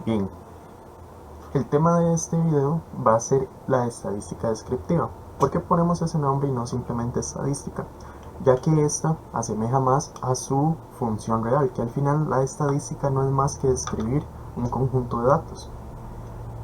Bien, el tema de este video va a ser la estadística descriptiva. ¿Por qué ponemos ese nombre y no simplemente estadística? Ya que esta asemeja más a su función real, que al final la estadística no es más que describir un conjunto de datos.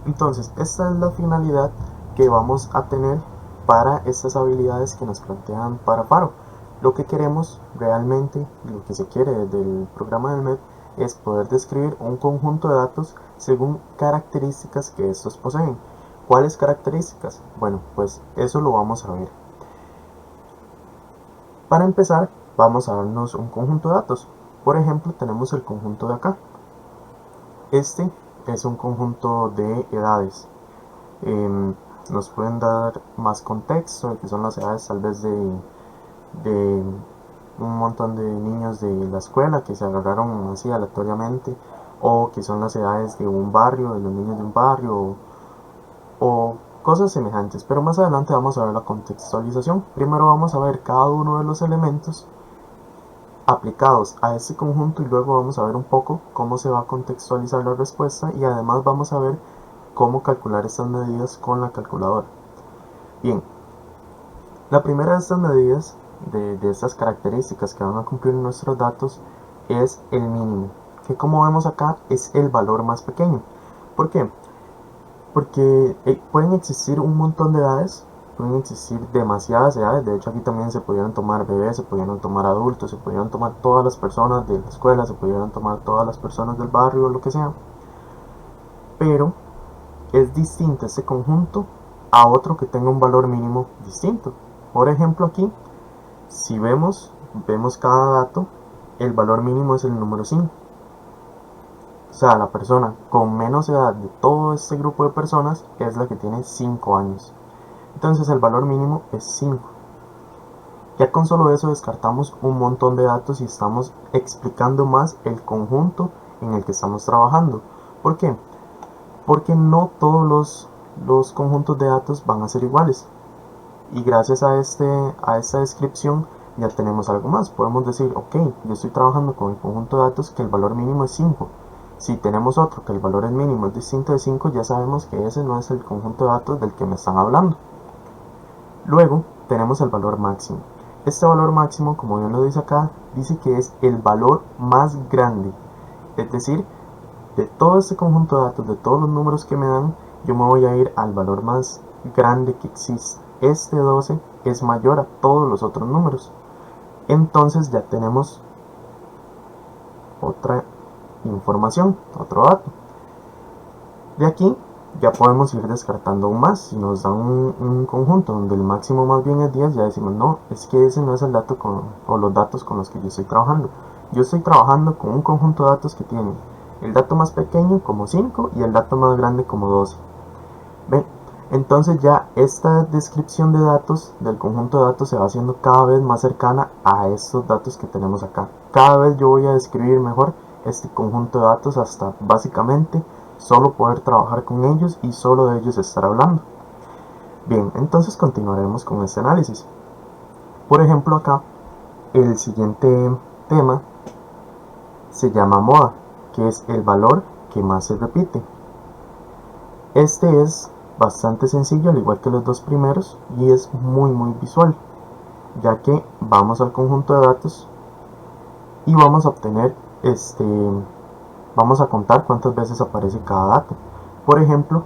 Entonces, esta es la finalidad que vamos a tener para estas habilidades que nos plantean para Faro. Lo que queremos realmente, lo que se quiere desde el programa del MEP, es poder describir un conjunto de datos según características que estos poseen. ¿Cuáles características? Bueno, pues eso lo vamos a ver. Para empezar, vamos a darnos un conjunto de datos. Por ejemplo, tenemos el conjunto de acá. Este es un conjunto de edades. Nos pueden dar más contexto de que son las edades tal vez de un montón de niños de la escuela que se agarraron así aleatoriamente, o que son las edades de un barrio, de los niños de un barrio, o cosas semejantes. Pero más adelante vamos a ver la contextualización. Primero vamos a ver cada uno de los elementos aplicados a este conjunto y luego vamos a ver un poco cómo se va a contextualizar la respuesta, y además vamos a ver cómo calcular estas medidas con la calculadora. Bien, la primera de estas medidas, de estas características que van a cumplir nuestros datos, es el mínimo, que como vemos acá es el valor más pequeño. ¿Por qué? Porque pueden existir un montón de edades, pueden existir demasiadas edades. De hecho, aquí también se pudieron tomar bebés, se pudieron tomar adultos, se pudieron tomar todas las personas de la escuela, se pudieron tomar todas las personas del barrio, lo que sea. Pero es distinto este conjunto a otro que tenga un valor mínimo distinto. Por ejemplo, aquí, si vemos cada dato, el valor mínimo es el número 5. O sea, la persona con menos edad de todo este grupo de personas es la que tiene 5 años. Entonces el valor mínimo es 5. Ya con solo eso descartamos un montón de datos y estamos explicando más el conjunto en el que estamos trabajando. ¿Por qué? Porque no todos los conjuntos de datos van a ser iguales. Y gracias a esta descripción ya tenemos algo más. Podemos decir, ok, yo estoy trabajando con el conjunto de datos que el valor mínimo es 5. Si tenemos otro que el valor mínimo es distinto de 5, ya sabemos que ese no es el conjunto de datos del que me están hablando. Luego tenemos el valor máximo. Este valor máximo, como bien lo dice acá, dice que es el valor más grande. Es decir, de todo este conjunto de datos, de todos los números que me dan, yo me voy a ir al valor más grande que existe. Este 12 es mayor a todos los otros números. Entonces ya tenemos otra información, otro dato. De aquí ya podemos ir descartando aún más. Si nos dan un conjunto donde el máximo más bien es 10, ya decimos, no, es que ese no es el dato o los datos con los que yo estoy trabajando. Yo estoy trabajando con un conjunto de datos que tiene el dato más pequeño como 5 y el dato más grande como 12. ¿Ven? Entonces ya esta descripción de datos del conjunto de datos se va haciendo cada vez más cercana a estos datos que tenemos acá. Cada vez yo voy a describir mejor este conjunto de datos hasta básicamente solo poder trabajar con ellos y solo de ellos estar hablando. Bien, entonces continuaremos con este análisis. Por ejemplo, acá el siguiente tema se llama moda, que es el valor que más se repite. Este es bastante sencillo, al igual que los dos primeros, y es muy visual, ya que vamos al conjunto de datos y vamos a obtener vamos a contar cuántas veces aparece cada dato. Por ejemplo,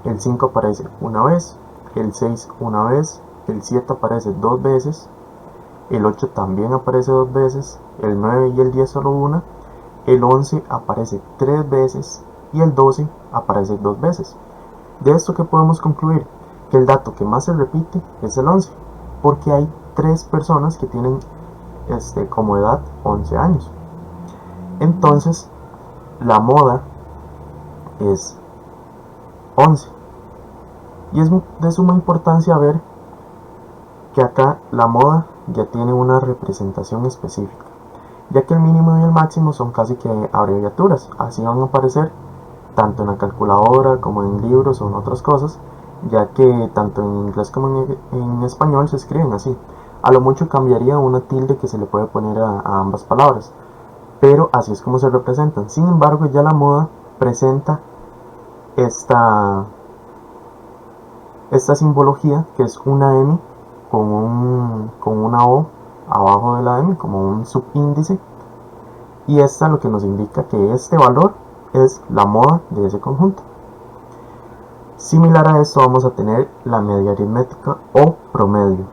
el 5 aparece una vez, el 6 una vez, el 7 aparece dos veces, el 8 también aparece dos veces, el 9 y el 10 solo una, el 11 aparece tres veces y el 12 aparece dos veces. De esto, que podemos concluir que el dato que más se repite es el 11, porque hay 3 personas que tienen como edad 11 años. Entonces la moda es 11. Y es de suma importancia ver que acá la moda ya tiene una representación específica, ya que el mínimo y el máximo son casi que abreviaturas. Así van a aparecer tanto en la calculadora como en libros o en otras cosas, ya que tanto en inglés como en español se escriben así. A lo mucho cambiaría una tilde que se le puede poner a ambas palabras, pero así es como se representan. Sin embargo, ya la moda presenta esta, esta simbología, que es una M con una O abajo de la M, como un subíndice, y esta lo que nos indica que este valor es la moda de ese conjunto. Similar a esto vamos a tener la media aritmética o promedio.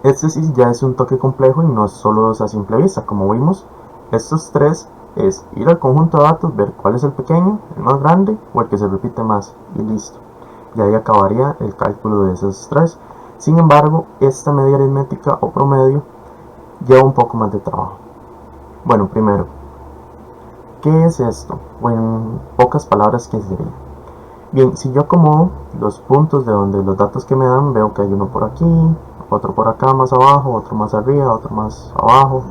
Este sí ya es un toque complejo y no es solo a simple vista. Como vimos, estos tres es ir al conjunto de datos, ver cuál es el pequeño, el más grande o el que se repite más, y listo. Y ahí acabaría el cálculo de esos tres. Sin embargo, esta media aritmética o promedio lleva un poco más de trabajo. Bueno, primero, ¿qué es esto? O en pocas palabras, ¿qué sería? Bien, si yo acomodo los puntos de donde los datos que me dan, veo que hay uno por aquí, otro por acá más abajo, otro más arriba, otro más abajo,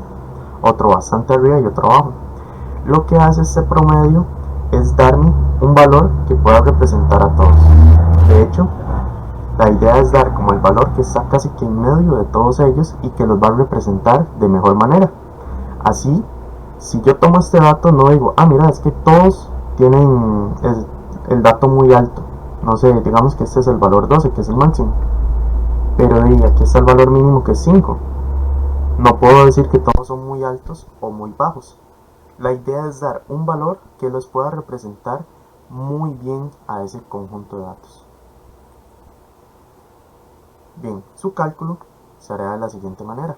otro bastante arriba y otro abajo. Lo que hace este promedio es darme un valor que pueda representar a todos. De hecho, la idea es dar como el valor que está casi que en medio de todos ellos y que los va a representar de mejor manera. Así, si yo tomo este dato, no digo, ah, mira, es que todos tienen el dato muy alto. No sé, digamos que este es el valor 12, que es el máximo. Pero aquí está el valor mínimo, que es 5. No puedo decir que todos son muy altos o muy bajos. La idea es dar un valor que los pueda representar muy bien a ese conjunto de datos. Bien, su cálculo se hará de la siguiente manera.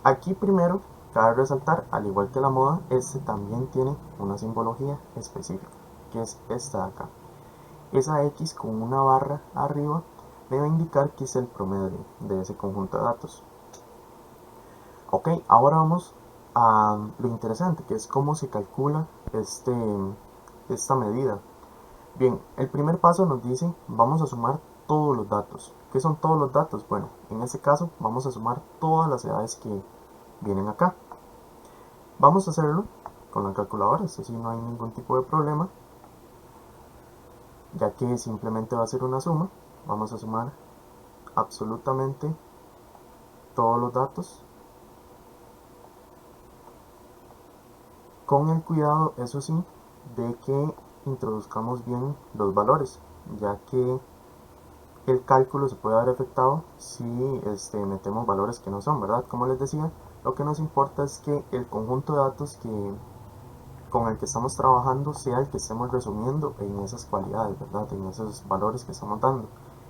Aquí primero cabe resaltar, al igual que la moda, este también tiene una simbología específica, que es esta de acá. Esa X con una barra arriba me va a indicar que es el promedio de ese conjunto de datos. Ok, ahora vamos a lo interesante, que es cómo se calcula esta medida. Bien, el primer paso nos dice, vamos a sumar todos los datos. ¿Qué son todos los datos? Bueno, en este caso vamos a sumar todas las edades que vienen acá. Vamos a hacerlo con la calculadora, esto sí no hay ningún tipo de problema, ya que simplemente va a ser una suma. Vamos a sumar absolutamente todos los datos, con el cuidado, eso sí, de que introduzcamos bien los valores, ya que el cálculo se puede haber afectado si metemos valores que no son, ¿verdad? Como les decía, lo que nos importa es que el conjunto de datos con el que estamos trabajando sea el que estemos resumiendo en esas cualidades, ¿verdad? En esos valores que estamos dando.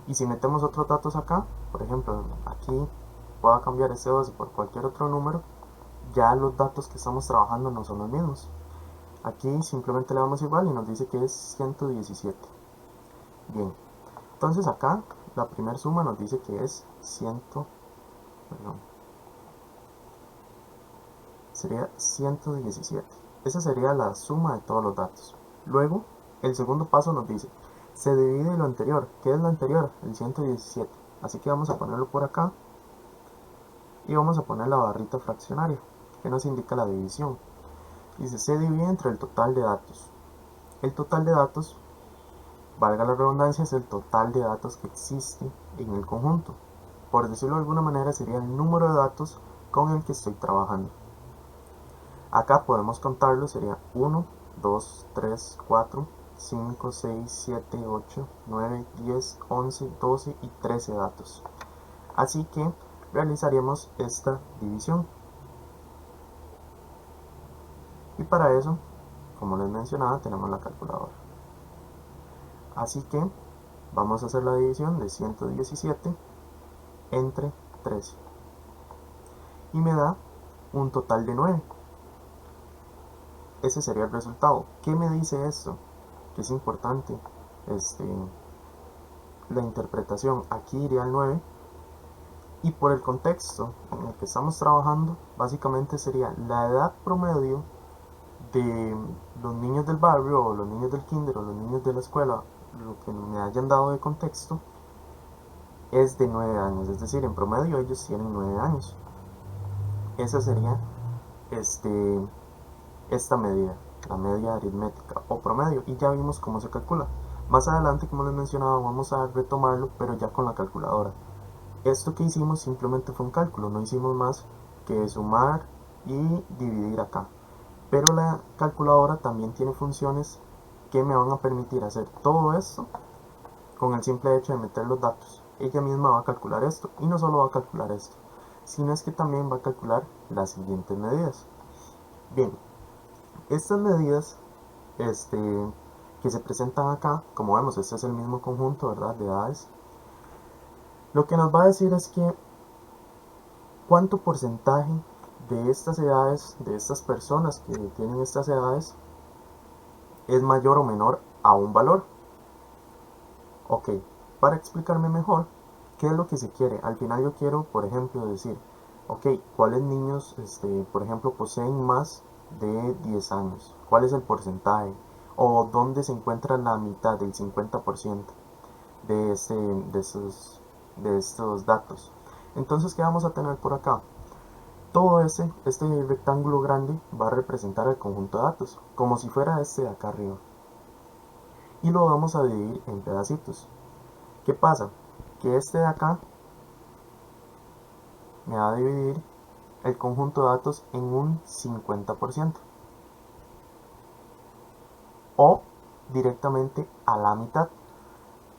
Y si metemos otros datos acá, por ejemplo, aquí pueda cambiar este 12 por cualquier otro número, ya los datos que estamos trabajando no son los mismos. Aquí simplemente le damos igual y nos dice que es 117. Bien, entonces acá la primera suma nos dice que es sería 117. Esa sería la suma de todos los datos. Luego, el segundo paso nos dice, se divide lo anterior. ¿Qué es lo anterior? El 117. Así que vamos a ponerlo por acá y vamos a poner la barrita fraccionaria, que nos indica la división. Dice, se divide entre el total de datos. El total de datos, valga la redundancia, es el total de datos que existe en el conjunto. Por decirlo de alguna manera, sería el número de datos con el que estoy trabajando. Acá podemos contarlo, sería 1, 2, 3, 4, 5, 6, 7, 8, 9, 10, 11, 12 y 13 datos. Así que realizaríamos esta división. Y para eso, como les mencionaba, tenemos la calculadora. Así que vamos a hacer la división de 117 entre 13. Y me da un total de 9. Ese sería el resultado. ¿Qué me dice esto? Que es importante la interpretación. Aquí iría el 9. Y por el contexto en el que estamos trabajando, básicamente sería la edad promedio de los niños del barrio o los niños del kinder o los niños de la escuela, lo que me hayan dado de contexto, es de 9 años. Es decir, en promedio ellos tienen 9 años. Esa sería esta medida, la media aritmética o promedio, y ya vimos cómo se calcula. Más adelante, como les mencionaba, vamos a retomarlo, pero ya con la calculadora. Esto que hicimos simplemente fue un cálculo, no hicimos más que sumar y dividir acá. Pero la calculadora también tiene funciones que me van a permitir hacer todo esto con el simple hecho de meter los datos. Ella misma va a calcular esto, y no solo va a calcular esto, sino es que también va a calcular las siguientes medidas. Bien, estas medidas que se presentan acá, como vemos, este es el mismo conjunto, ¿verdad?, de edades. Lo que nos va a decir es que cuánto porcentaje de estas edades, de estas personas que tienen estas edades, es mayor o menor a un valor. Ok, para explicarme mejor, ¿qué es lo que se quiere? Al final yo quiero, por ejemplo, decir, ok, ¿cuáles niños, por ejemplo, poseen más de 10 años? ¿Cuál es el porcentaje? O dónde se encuentra la mitad del 50% de, de estos datos. Entonces, ¿qué vamos a tener por acá? Todo este rectángulo grande va a representar el conjunto de datos, como si fuera este de acá arriba. Y lo vamos a dividir en pedacitos. ¿Qué pasa? Que este de acá me va a dividir el conjunto de datos en un 50%. O directamente a la mitad.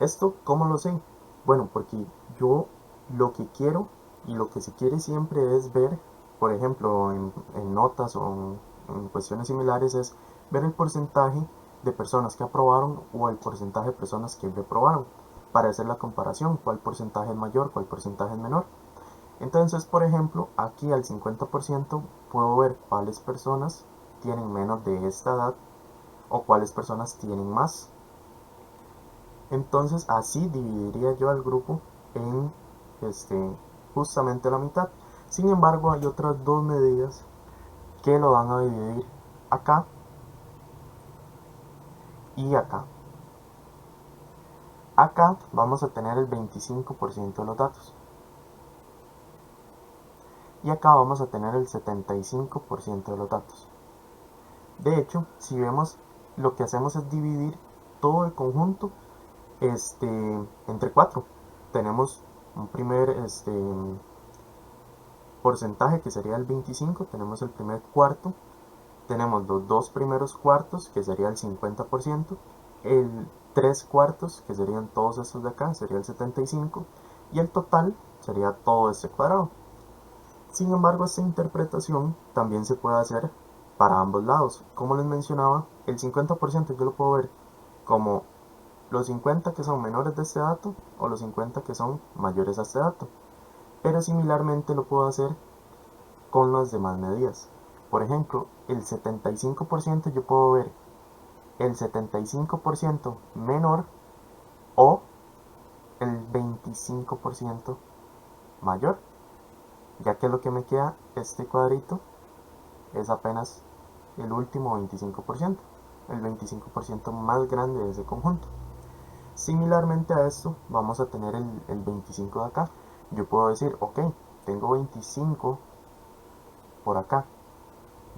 ¿Esto cómo lo sé? Bueno, porque yo lo que quiero y lo que se quiere siempre es ver, por ejemplo, en notas o en cuestiones similares, es ver el porcentaje de personas que aprobaron o el porcentaje de personas que reprobaron, para hacer la comparación, cuál porcentaje es mayor, cuál porcentaje es menor. Entonces, por ejemplo, aquí al 50% puedo ver cuáles personas tienen menos de esta edad o cuáles personas tienen más. Entonces así dividiría yo al grupo en justamente la mitad. Sin embargo, hay otras dos medidas que lo van a dividir acá y acá. Acá vamos a tener el 25% de los datos. Y acá vamos a tener el 75% de los datos. De hecho, si vemos, lo que hacemos es dividir todo el conjunto entre 4. Tenemos un primer porcentaje que sería el 25, tenemos el primer cuarto, tenemos los dos primeros cuartos que sería el 50%, el 3 cuartos que serían todos estos de acá, sería el 75%, y el total sería todo este cuadrado. Sin embargo, esta interpretación también se puede hacer para ambos lados. Como les mencionaba, el 50% yo lo puedo ver como los 50 que son menores de este dato o los 50 que son mayores a este dato. Pero similarmente lo puedo hacer con las demás medidas. Por ejemplo, el 75% yo puedo ver el 75% menor o el 25% mayor, ya que lo que me queda, este cuadrito, es apenas el último 25%, el 25% más grande de ese conjunto. Similarmente a esto, vamos a tener el 25 de acá. Yo puedo decir, ok, tengo 25 por acá.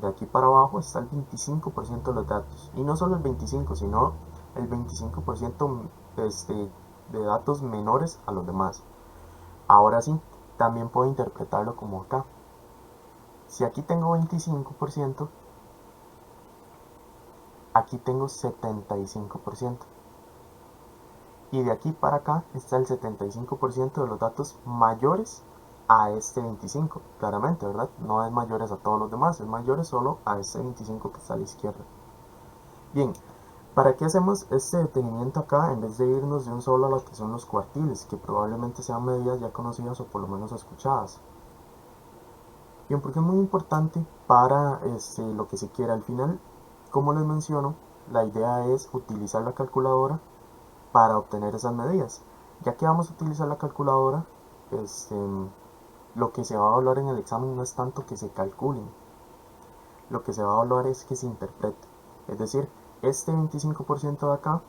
De aquí para abajo está el 25% de los datos. Y no solo el 25, sino el 25% de datos menores a los demás. Ahora sí, también puedo interpretarlo como acá. Si aquí tengo 25%, aquí tengo 75%. Y de aquí para acá está el 75% de los datos mayores a este 25, claramente, ¿verdad? No es mayores a todos los demás, es mayores solo a este 25 que está a la izquierda. Bien, ¿para qué hacemos este detenimiento acá en vez de irnos de un solo a lo que son los cuartiles, que probablemente sean medidas ya conocidas o por lo menos escuchadas? Bien, porque es muy importante para lo que se quiera al final. Como les menciono, la idea es utilizar la calculadora para obtener esas medidas. Ya que vamos a utilizar la calculadora, lo que se va a evaluar en el examen no es tanto que se calculen, lo que se va a evaluar es que se interprete. Es decir, este 25% de acá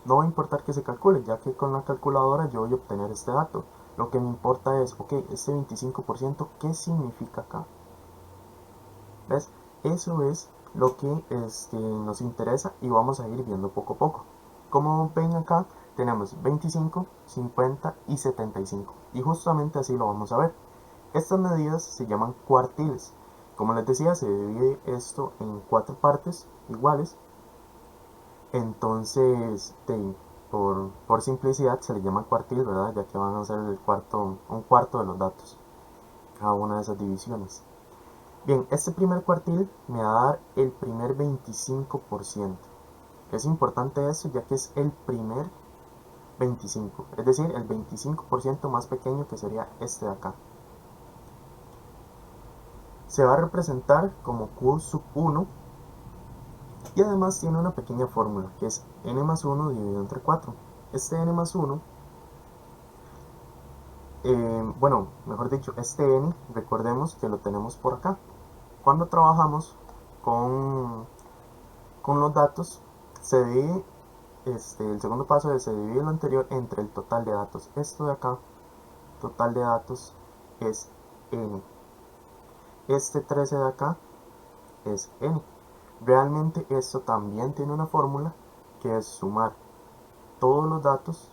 no va a importar que se calcule, ya que con la calculadora yo voy a obtener este dato. Lo que me importa es, ok, este 25%, ¿qué significa acá? ¿Ves? Eso es lo que nos interesa y vamos a ir viendo poco a poco. Como ven acá, tenemos 25, 50 y 75. Y justamente así lo vamos a ver. Estas medidas se llaman cuartiles. Como les decía, se divide esto en 4 partes iguales. Entonces, por simplicidad se le llama cuartil, ¿verdad? Ya que van a ser un cuarto de los datos, cada una de esas divisiones. Bien, este primer cuartil me va a dar el primer 25%. Es importante eso ya que es el primer 25, es decir, el 25% más pequeño, que sería este de acá. Se va a representar como Q sub 1 y además tiene una pequeña fórmula que es n más 1 dividido entre 4. Este n más 1, bueno, mejor dicho, este n, recordemos que lo tenemos por acá. Cuando trabajamos con, con los datos, se divide, el segundo paso es se divide lo anterior entre el total de datos. Esto de acá, total de datos, es n. Este 13 de acá es n. Realmente esto también tiene una fórmula que es sumar todos los datos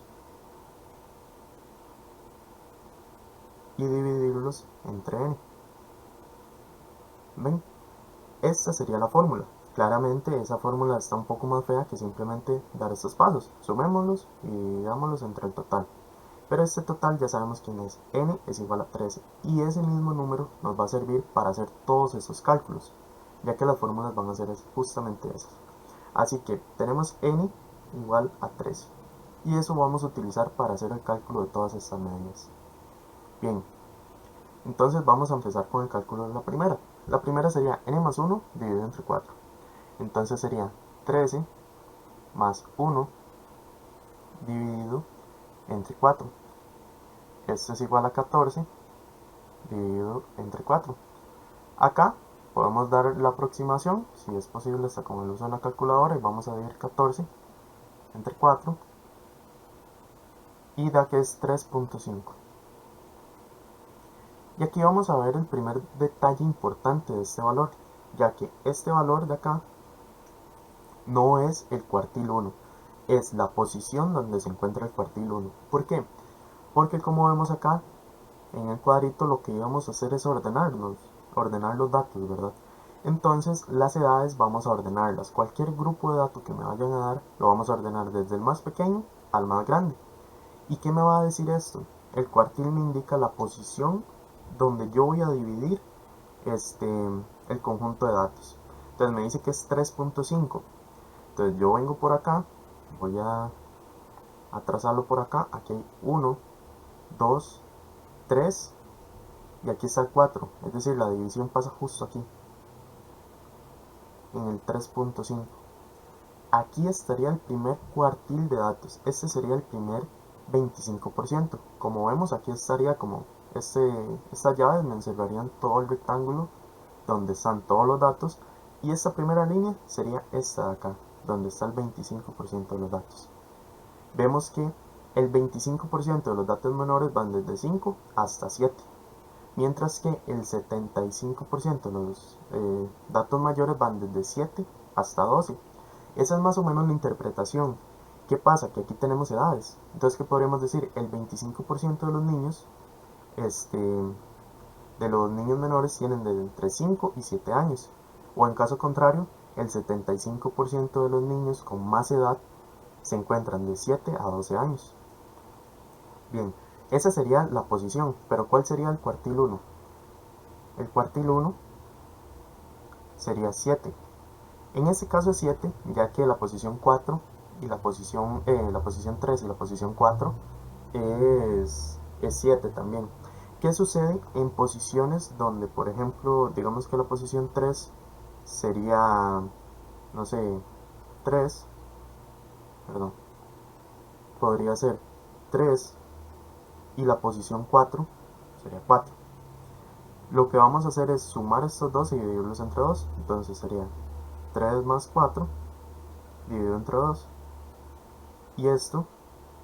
y dividirlos entre n. ¿Ven? Esta sería la fórmula. Claramente esa fórmula está un poco más fea que simplemente dar estos pasos. Sumémoslos y dividámoslos entre el total. Pero este total ya sabemos quién es. N es igual a 13. Y ese mismo número nos va a servir para hacer todos esos cálculos, ya que las fórmulas van a ser justamente esas. Así que tenemos n igual a 13. Y eso vamos a utilizar para hacer el cálculo de todas estas medidas. Bien, entonces vamos a empezar con el cálculo de la primera. La primera sería n más 1 dividido entre 4. Entonces sería 13 más 1 dividido entre 4. Esto es igual a 14 dividido entre 4. Acá podemos dar la aproximación, si es posible hasta con el uso de la calculadora, y vamos a dividir 14 entre 4 y da que es 3.5. Y aquí vamos a ver el primer detalle importante de este valor, ya que este valor de acá no es el cuartil 1, es la posición donde se encuentra el cuartil 1. ¿Por qué? Porque como vemos acá, en el cuadrito lo que íbamos a hacer es ordenar los datos, ¿verdad? Entonces las edades vamos a ordenarlas. Cualquier grupo de datos que me vayan a dar, lo vamos a ordenar desde el más pequeño al más grande. ¿Y qué me va a decir esto? El cuartil me indica la posición donde yo voy a dividir el conjunto de datos. Entonces me dice que es 3.5. Entonces yo vengo por acá, voy a trazarlo por acá. Aquí hay 1, 2, 3 y aquí está el 4. Es decir, la división pasa justo aquí, en el 3.5. Aquí estaría el primer cuartil de datos. Este sería el primer 25%. Como vemos, aquí estaría como estas llaves me encerrarían todo el rectángulo donde están todos los datos, y esta primera línea sería esta de acá, donde está el 25% de los datos. Vemos que el 25% de los datos menores van desde 5 hasta 7, mientras que el 75% de los datos mayores van desde 7 hasta 12. Esa es más o menos la interpretación. ¿Qué pasa? Que aquí tenemos edades. Entonces, ¿qué podríamos decir? El 25% de los niños, menores tienen de entre 5 y 7 años. O en caso contrario, el 75% de los niños con más edad se encuentran de 7 a 12 años. Bien, esa sería la posición, pero ¿cuál sería el cuartil 1? El cuartil 1 sería 7. En este caso es 7, ya que la posición 4 y la posición 3 y la posición 4 es 7 también. ¿Qué sucede en posiciones donde, por ejemplo, digamos que la posición 3 sería, no sé, 3, perdón, podría ser 3 y la posición 4 sería 4. Lo que vamos a hacer es sumar estos dos y dividirlos entre 2. Entonces sería 3 más 4 dividido entre 2. Y esto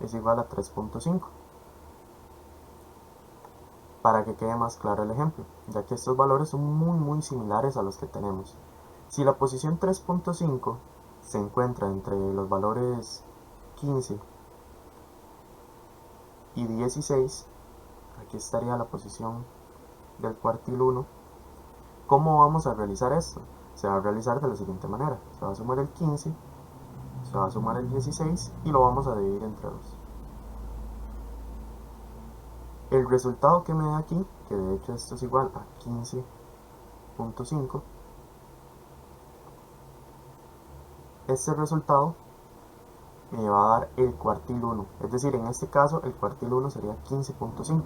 es igual a 3.5. Para que quede más claro el ejemplo, ya que estos valores son muy similares a los que tenemos. Si la posición 3.5 se encuentra entre los valores 15 y 16, aquí estaría la posición del cuartil 1. ¿Cómo vamos a realizar esto? Se va a realizar de la siguiente manera. Se va a sumar el 15 se va a sumar el 16 y lo vamos a dividir entre 2. El resultado que me da aquí, que de hecho esto es igual a 15.5, este resultado me va a dar el cuartil 1, es decir, en este caso el cuartil 1 sería 15.5.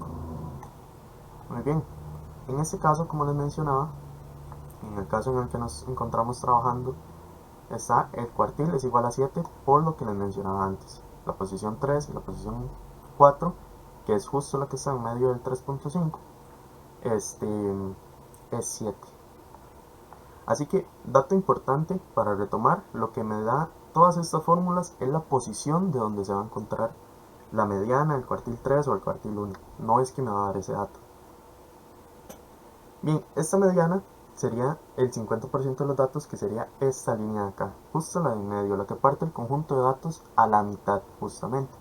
Muy bien, en este caso, como les mencionaba, en el caso en el que nos encontramos trabajando, está el cuartil es igual a 7 por lo que les mencionaba antes. La posición 3 y la posición 4, que es justo la que está en medio del 3.5, es 7. Así que, dato importante para retomar, lo que me da todas estas fórmulas es la posición de donde se va a encontrar la mediana, el cuartil 3 o el cuartil 1. No es que me va a dar ese dato. Bien, esta mediana sería el 50% de los datos, que sería esta línea de acá, justo la de en medio, la que parte el conjunto de datos a la mitad, justamente.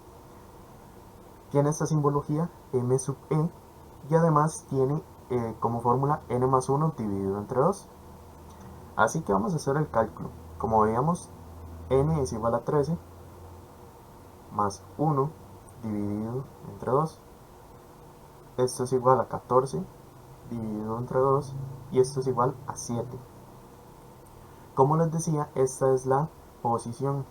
Tiene esta simbología m sub e y además tiene como fórmula n más 1 dividido entre 2. Así que vamos a hacer el cálculo. Como veíamos, n es igual a 13 más 1 dividido entre 2. Esto es igual a 14 dividido entre 2 y esto es igual a 7. Como les decía, esta es la posición.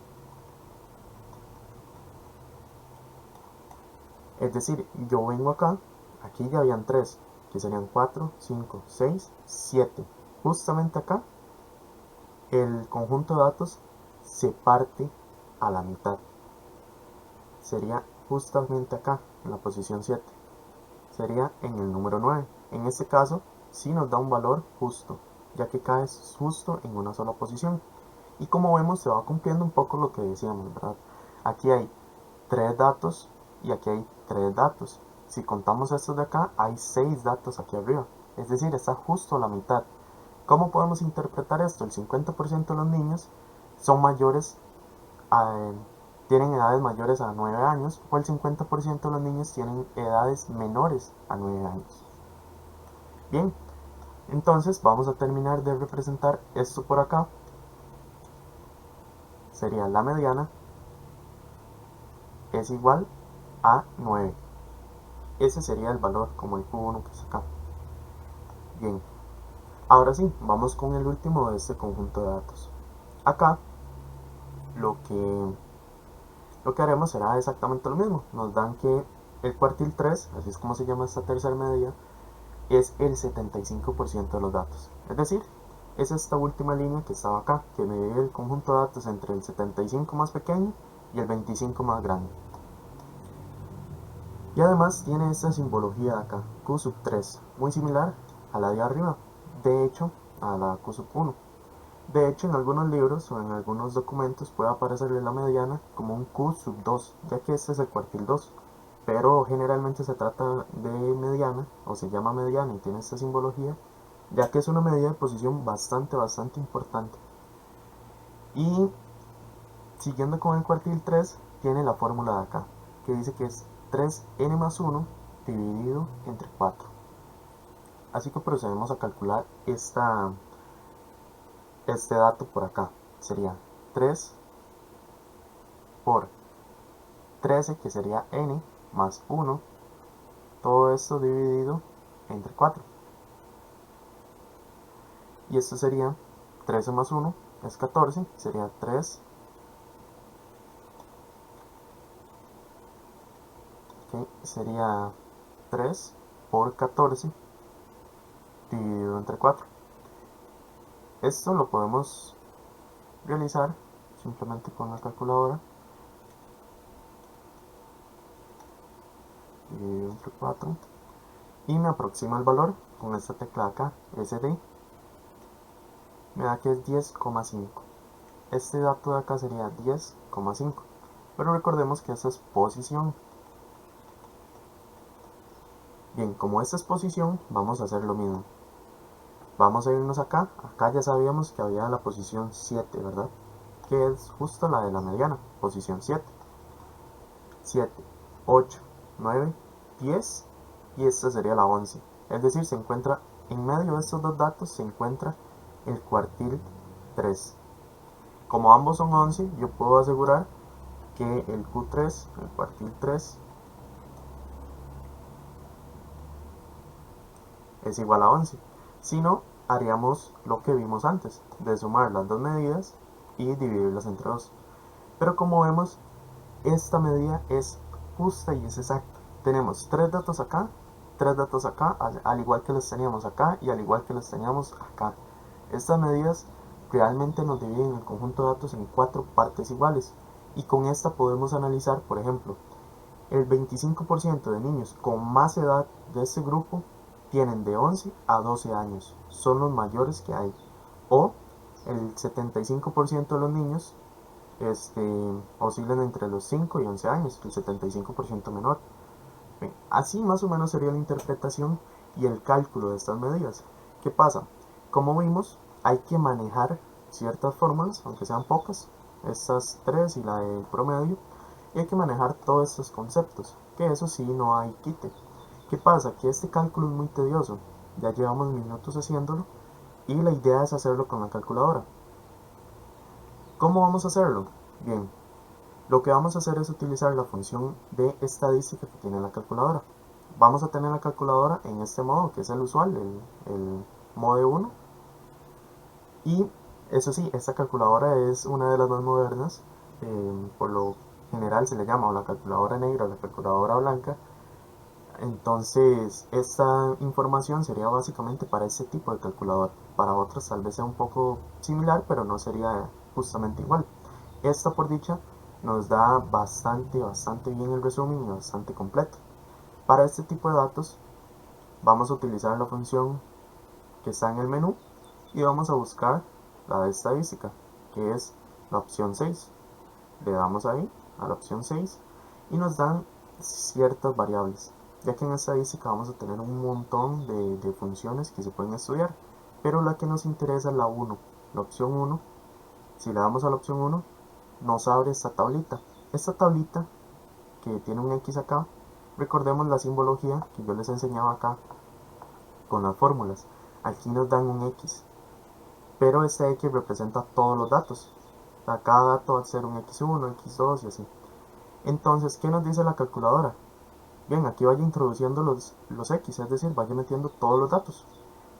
Es decir, yo vengo acá, aquí ya habían 3, que serían 4, 5, 6, 7. Justamente acá, el conjunto de datos se parte a la mitad. Sería justamente acá, en la posición 7. Sería en el número 9. En este caso, sí nos da un valor justo, ya que cae justo en una sola posición. Y como vemos, se va cumpliendo un poco lo que decíamos, ¿verdad? Aquí hay 3 datos y aquí hay 3 datos. Si contamos estos de acá, hay 6 datos aquí arriba. Es decir, está justo a la mitad. ¿Cómo podemos interpretar esto? El 50% de los niños son mayores a, tienen edades mayores a 9 años, o el 50% de los niños tienen edades menores a 9 años. Bien, entonces vamos a terminar de representar esto por acá. Sería la mediana es igual a 9. Ese sería el valor, como el Q1 que es acá. Bien, ahora sí, vamos con el último de este conjunto de datos. Acá lo que haremos será exactamente lo mismo. Nos dan que el cuartil 3, así es como se llama esta tercera medida, es el 75% de los datos. Es decir, es esta última línea que estaba acá, que me divide el conjunto de datos entre el 75 más pequeño y el 25 más grande. Y además tiene esta simbología de acá, Q sub 3, muy similar a la de arriba, de hecho, a la Q sub 1. De hecho, en algunos libros o en algunos documentos puede aparecerle la mediana como un Q sub 2, ya que este es el cuartil 2. Pero generalmente se trata de mediana, o se llama mediana y tiene esta simbología, ya que es una medida de posición bastante importante. Y siguiendo con el cuartil 3, tiene la fórmula de acá, que dice que es 3n más 1 dividido entre 4. Así que procedemos a calcular este dato por acá. Sería 3 por 13, que sería n, más 1, todo esto dividido entre 4. Y esto sería 13 más 1 es 14, sería 3, okay, sería 3 por 14 dividido entre 4. Esto lo podemos realizar simplemente con la calculadora. Dividido entre 4. Y me aproxima el valor con esta tecla acá, SD. Me da que es 10,5. Este dato de acá sería 10,5. Pero recordemos que esta es posición. Bien, como esta es posición, vamos a hacer lo mismo. Vamos a irnos acá. Acá ya sabíamos que había la posición 7, ¿verdad? Que es justo la de la mediana, posición 7. 7, 8, 9, 10 y esta sería la 11. Es decir, se encuentra en medio de estos dos datos, se encuentra el cuartil 3. Como ambos son 11, yo puedo asegurar que el Q3, el cuartil 3, es igual a 11. Si no, haríamos lo que vimos antes, de sumar las dos medidas y dividirlas entre 2. Pero como vemos, esta medida es justa y es exacta. Tenemos tres datos acá, al igual que los teníamos acá y al igual que los teníamos acá. Estas medidas realmente nos dividen el conjunto de datos en 4 partes iguales. Y con esta podemos analizar, por ejemplo, el 25% de niños con más edad de este grupo tienen de 11 a 12 años, son los mayores que hay. O el 75% de los niños oscilan entre los 5 y 11 años, el 75% menor. Bien, así más o menos sería la interpretación y el cálculo de estas medidas. ¿Qué pasa? Como vimos, hay que manejar ciertas fórmulas, aunque sean pocas, estas tres y la del promedio, y hay que manejar todos estos conceptos, que eso sí no hay quite. ¿Qué pasa? Que este cálculo es muy tedioso, ya llevamos minutos haciéndolo, y la idea es hacerlo con la calculadora. ¿Cómo vamos a hacerlo? Bien, lo que vamos a hacer es utilizar la función de estadística que tiene la calculadora. Vamos a tener la calculadora en este modo, que es el usual, el modo 1. Y eso sí, esta calculadora es una de las más modernas. Por lo general se le llama la calculadora negra o la calculadora blanca. Entonces, esta información sería básicamente para este tipo de calculadora. Para otras tal vez sea un poco similar, pero no sería justamente igual. Esta, por dicha, nos da bastante bien el resumen y bastante completo. Para este tipo de datos, vamos a utilizar la función que está en el menú y vamos a buscar la de estadística, que es la opción 6. Le damos ahí a la opción 6 y nos dan ciertas variables, ya que en estadística vamos a tener un montón de funciones que se pueden estudiar, pero la que nos interesa es la 1, la opción 1. Si le damos a la opción 1, nos abre esta tablita. Esta tablita que tiene un X acá, recordemos la simbología que yo les enseñaba acá con las fórmulas. Aquí nos dan un X, pero este X representa todos los datos. O sea, cada dato va a ser un X1, X2 y así. Entonces, ¿qué nos dice la calculadora? Bien, aquí vaya introduciendo los X, es decir, vaya metiendo todos los datos.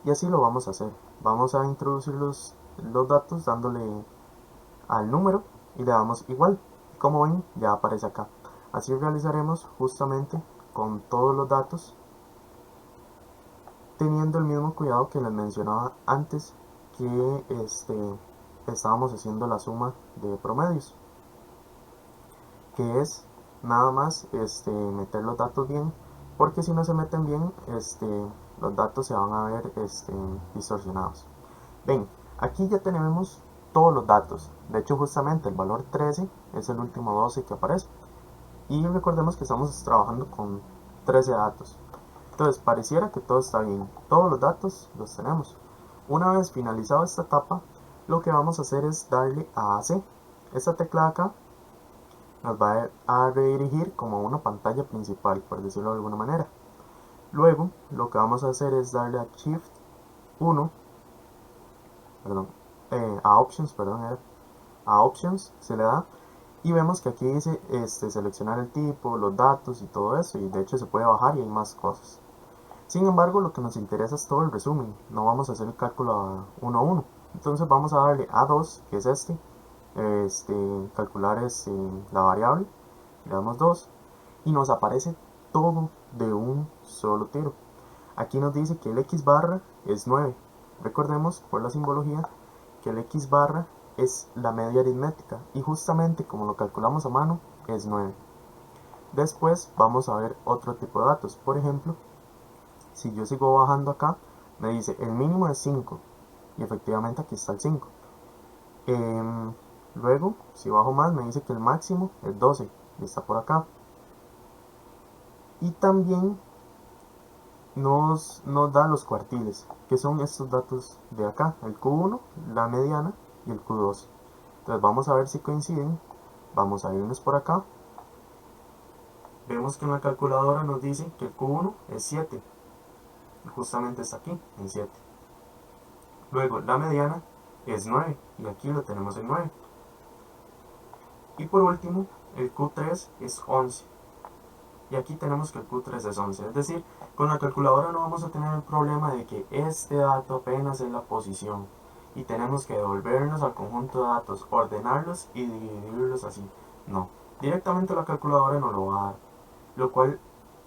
Y así lo vamos a hacer. Vamos a introducir los datos dándole al número y le damos igual. Como ven, ya aparece acá. Así realizaremos justamente con todos los datos, teniendo el mismo cuidado que les mencionaba antes que estábamos haciendo la suma de promedios, que es nada más meter los datos bien, porque si no se meten bien, los datos se van a ver distorsionados. Ven, aquí ya tenemos todos los datos. De hecho, justamente el valor 13 es el último 12 que aparece. Y recordemos que estamos trabajando con 13 datos. Entonces, pareciera que todo está bien. Todos los datos los tenemos. Una vez finalizada esta etapa, lo que vamos a hacer es darle a AC. Esta tecla de acá nos va a redirigir como a una pantalla principal, por decirlo de alguna manera. Luego, lo que vamos a hacer es darle a Shift 1, perdón, a Options, perdón, a Options se le da y vemos que aquí dice seleccionar el tipo, los datos y todo eso, y de hecho se puede bajar y hay más cosas. Sin embargo, lo que nos interesa es todo el resumen, no vamos a hacer el cálculo uno a uno. Entonces vamos a darle a 2, que es calcular la variable, le damos 2 y nos aparece todo de un solo tiro. Aquí nos dice que el X barra es 9. Recordemos por la simbología que el X barra es la media aritmética y justamente como lo calculamos a mano es 9. Después vamos a ver otro tipo de datos. Por ejemplo, si yo sigo bajando acá, me dice el mínimo es 5 y efectivamente aquí está el 5. Luego, si bajo más, me dice que el máximo es 12 y está por acá. Y también nos da los cuartiles, que son estos datos de acá, el Q1, la mediana y el Q2. Entonces vamos a ver si coinciden. Vamos a irnos por acá. Vemos que en la calculadora nos dice que el Q1 es 7. Y justamente está aquí, en 7. Luego la mediana es 9 y aquí lo tenemos en 9. Y por último, el Q3 es 11. Y aquí tenemos que el Q3 es 11. Es decir, con la calculadora no vamos a tener el problema de que este dato apenas es la posición. Y tenemos que devolvernos al conjunto de datos, ordenarlos y dividirlos así. No, directamente la calculadora nos lo va a dar. Lo cual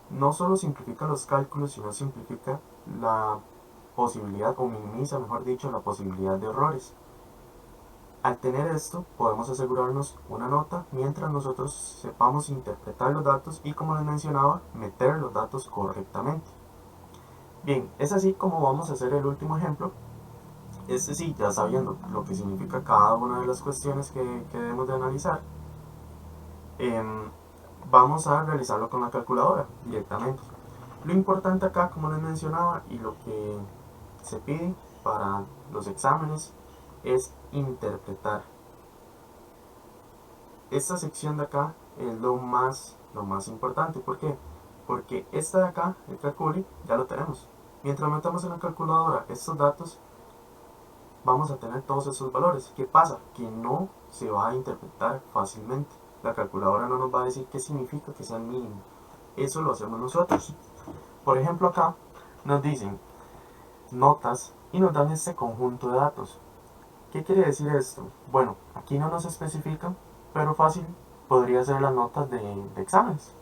no solo simplifica los cálculos, sino simplifica la posibilidad, o minimiza, mejor dicho, la posibilidad de errores. Al tener esto, podemos asegurarnos una nota mientras nosotros sepamos interpretar los datos y, como les mencionaba, meter los datos correctamente. Bien, es así como vamos a hacer el último ejemplo. Este sí, ya sabiendo lo que significa cada una de las cuestiones que debemos de analizar, vamos a realizarlo con la calculadora directamente. Lo importante acá, como les mencionaba, y lo que se pide para los exámenes es interpretar. Esta sección de acá es lo más importante. ¿Por qué? Porque esta de acá, el calculi, ya lo tenemos. Mientras metamos en la calculadora estos datos, vamos a tener todos esos valores. ¿Qué pasa? Que no se va a interpretar fácilmente. La calculadora no nos va a decir qué significa que sea el mínimo. Eso lo hacemos nosotros. Por ejemplo, acá nos dicen notas y nos dan este conjunto de datos. ¿Qué quiere decir esto? Bueno, aquí no nos especifican, pero fácil podría ser las notas de exámenes.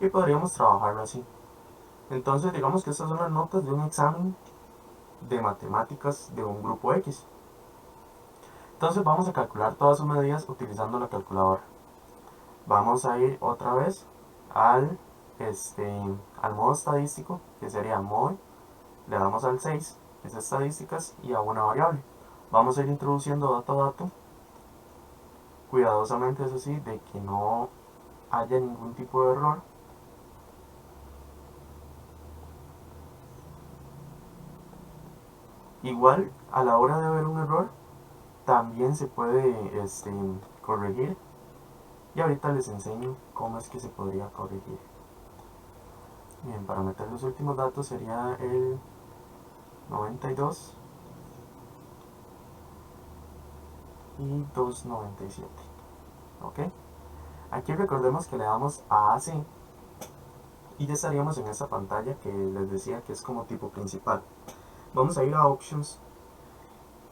Y podríamos trabajarlo así. Entonces, digamos que estas son las notas de un examen de matemáticas de un grupo X. Entonces vamos a calcular todas sus medidas utilizando la calculadora. Vamos a ir otra vez al, al modo estadístico, que sería modo, le damos al 6, que es estadísticas, y a una variable. Vamos a ir introduciendo dato a dato, cuidadosamente, eso sí, de que no haya ningún tipo de error. Igual, a la hora de ver un error, también se puede corregir. Y ahorita les enseño cómo es que se podría corregir. Bien, para meter los últimos datos sería el 92 y 297. ¿Ok? Aquí recordemos que le damos a AC y ya estaríamos en esa pantalla que les decía que es como tipo principal. Vamos a ir a Options.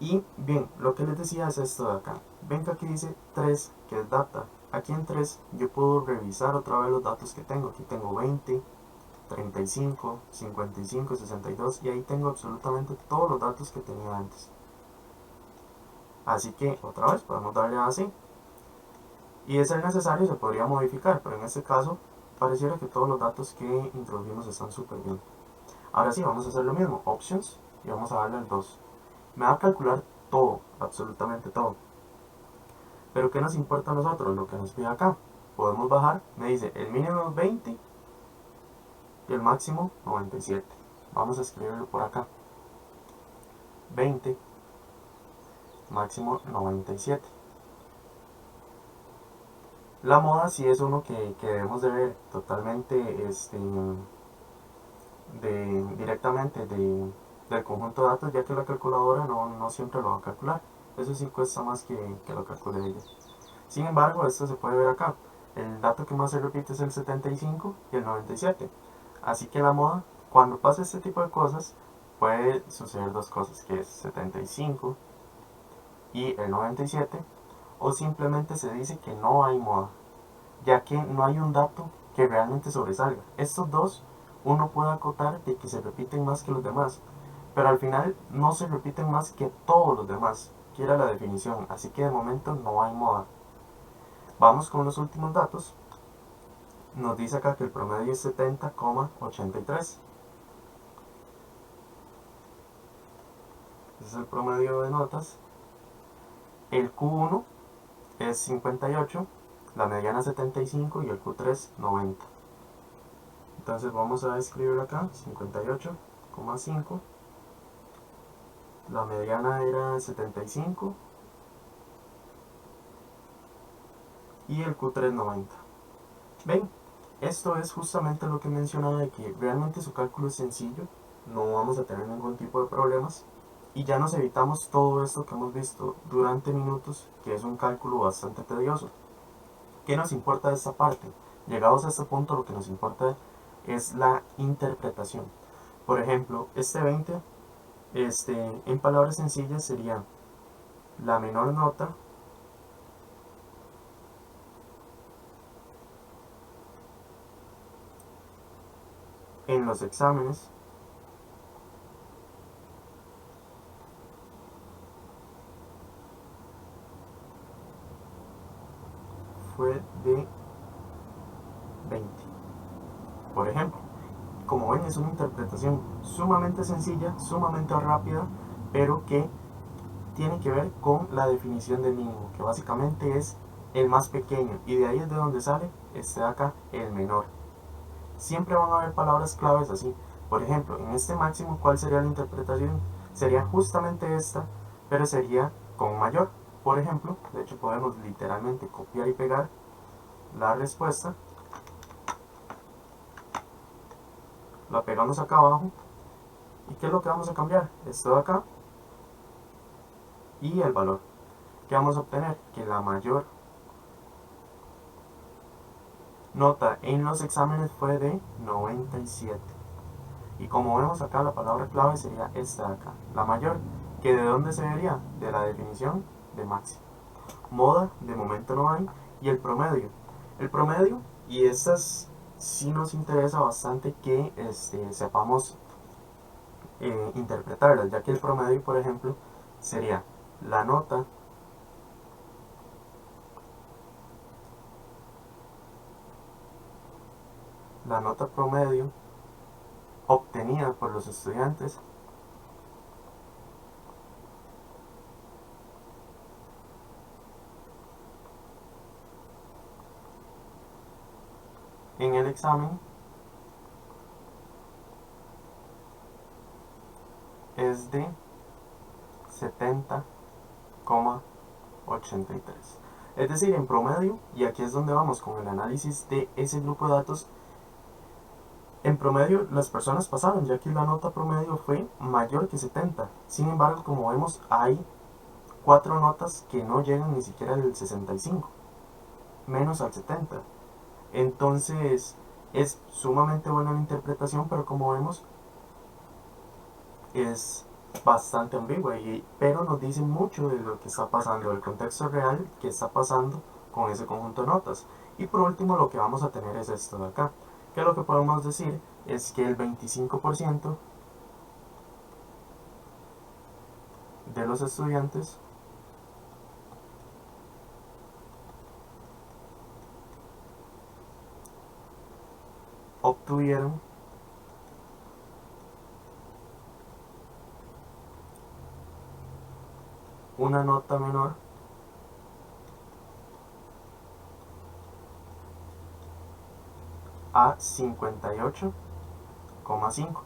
Y bien, lo que les decía es esto de acá. Ven que aquí dice 3, que es Data. Aquí en 3 yo puedo revisar otra vez los datos que tengo. Aquí tengo 20, 35, 55, 62 y ahí tengo absolutamente todos los datos que tenía antes. Así que otra vez podemos darle a así. Y de ser necesario se podría modificar, pero en este caso pareciera que todos los datos que introdujimos están súper bien. Ahora sí, vamos a hacer lo mismo, Options, y vamos a darle al 2. Me va a calcular todo, absolutamente todo. Pero ¿qué nos importa a nosotros? Lo que nos pide acá. Podemos bajar, me dice el mínimo es 20 y el máximo 97. Vamos a escribirlo por acá. 20, máximo 97. La moda sí es uno que debemos de ver totalmente directamente del conjunto de datos, ya que la calculadora no siempre lo va a calcular. Eso sí cuesta más que lo calcule ella. Sin embargo, esto se puede ver acá. El dato que más se repite es el 75 y el 97. Así que la moda, cuando pasa este tipo de cosas, puede suceder dos cosas, que es 75 y el 97, o simplemente se dice que no hay moda, ya que no hay un dato que realmente sobresalga. Estos dos, uno puede acotar de que se repiten más que los demás, pero al final no se repiten más que todos los demás, que era la definición, así que de momento no hay moda. Vamos con los últimos datos. Nos dice acá que el promedio es 70,83. Ese es el promedio de notas. El Q1 es 58, la mediana 75 y el Q3 90. Entonces vamos a escribir acá 58,5. La mediana era 75 y el Q3 90. Ven, esto es justamente lo que mencionaba, de que realmente su cálculo es sencillo, no vamos a tener ningún tipo de problemas y ya nos evitamos todo esto que hemos visto durante minutos, que es un cálculo bastante tedioso. ¿Qué nos importa de esta parte? Llegados a este punto, lo que nos importa es la interpretación. Por ejemplo, este 20, en palabras sencillas sería la menor nota en los exámenes fue de 20. Por ejemplo, como ven, es una interpretación sumamente sencilla, sumamente rápida, pero que tiene que ver con la definición de mínimo, que básicamente es el más pequeño, y de ahí es de donde sale este de acá, el menor. Siempre van a haber palabras claves así. Por ejemplo, en este máximo, ¿cuál sería la interpretación? Sería justamente esta, pero sería con mayor. Por ejemplo, de hecho podemos literalmente copiar y pegar la respuesta, la pegamos acá abajo, y ¿qué es lo que vamos a cambiar? Esto de acá y el valor. ¿Qué vamos a obtener? Que la mayor nota en los exámenes fue de 97. Y como vemos acá, la palabra clave sería esta de acá, la mayor, que de dónde se vería, de la definición de máximo. Moda, de momento no hay, y el promedio. El promedio, y estas sí nos interesa bastante que sepamos interpretarlas, ya que el promedio, por ejemplo, sería la nota promedio obtenida por los estudiantes en el examen es de 70,83. Es decir, en promedio, y aquí es donde vamos con el análisis de ese grupo de datos, en promedio las personas pasaron, ya que la nota promedio fue mayor que 70. Sin embargo, como vemos, hay 4 notas que no llegan ni siquiera al 65, menos al 70. Entonces, es sumamente buena la interpretación, pero como vemos, es bastante ambigua, pero nos dice mucho de lo que está pasando, del contexto real que está pasando con ese conjunto de notas. Y por último, lo que vamos a tener es esto de acá, que lo que podemos decir es que el 25% de los estudiantes obtuvieron una nota menor a 58,5.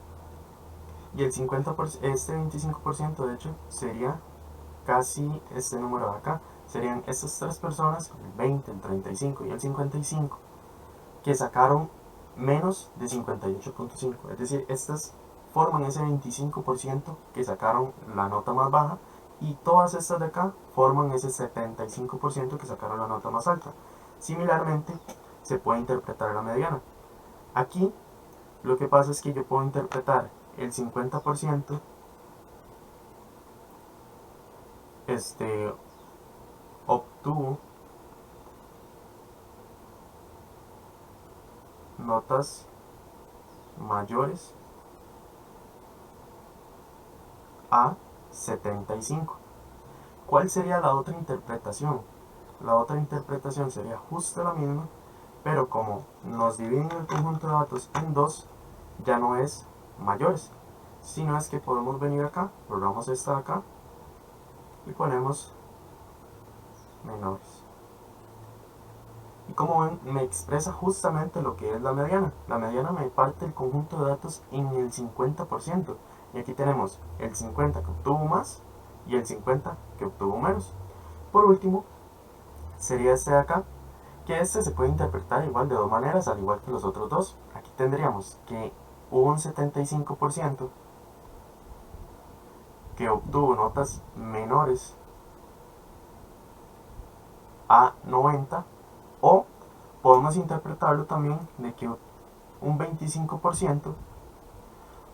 Y el 50%, este 25% de hecho sería casi este número de acá. Serían estas tres personas, el 20, el 35 y el 55, que sacaron menos de 58,5. Es decir, estas forman ese 25% que sacaron la nota más baja, y todas estas de acá forman ese 75% que sacaron la nota más alta. Similarmente, se puede interpretar la mediana. Aquí lo que pasa es que yo puedo interpretar el 50% obtuvo notas mayores a 75. ¿Cuál sería la otra interpretación? La otra interpretación sería justo la misma, pero como nos dividen el conjunto de datos en dos, ya no es mayores, sino es que podemos venir acá, borramos esta de acá y ponemos menores. Y como ven, me expresa justamente lo que es la mediana. La mediana me parte el conjunto de datos en el 50%. Y aquí tenemos el 50 que obtuvo más y el 50 que obtuvo menos. Por último, sería este de acá, que este se puede interpretar igual de dos maneras, al igual que los otros dos. Aquí tendríamos que hubo un 75% que obtuvo notas menores a 90, o podemos interpretarlo también de que un 25%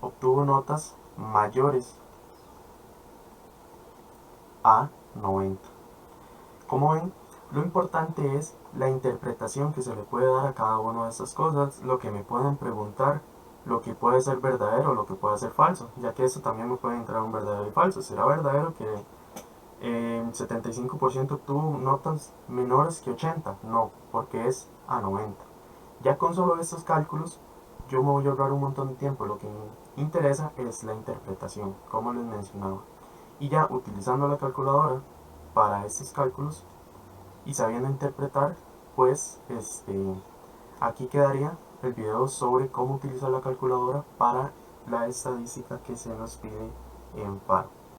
obtuvo notas mayores a 90. Como ven, lo importante es la interpretación que se le puede dar a cada una de estas cosas, lo que me pueden preguntar, lo que puede ser verdadero o lo que puede ser falso, ya que eso también me puede entrar un verdadero y falso. ¿Será verdadero que el 75% obtuvo notas menores que 80? No, porque es a 90. Ya con solo estos cálculos, yo me voy a ahorrar un montón de tiempo. Lo que me interesa es la interpretación, como les mencionaba. Y ya utilizando la calculadora para estos cálculos y sabiendo interpretar, pues aquí quedaría el video sobre cómo utilizar la calculadora para la estadística que se nos pide en paro.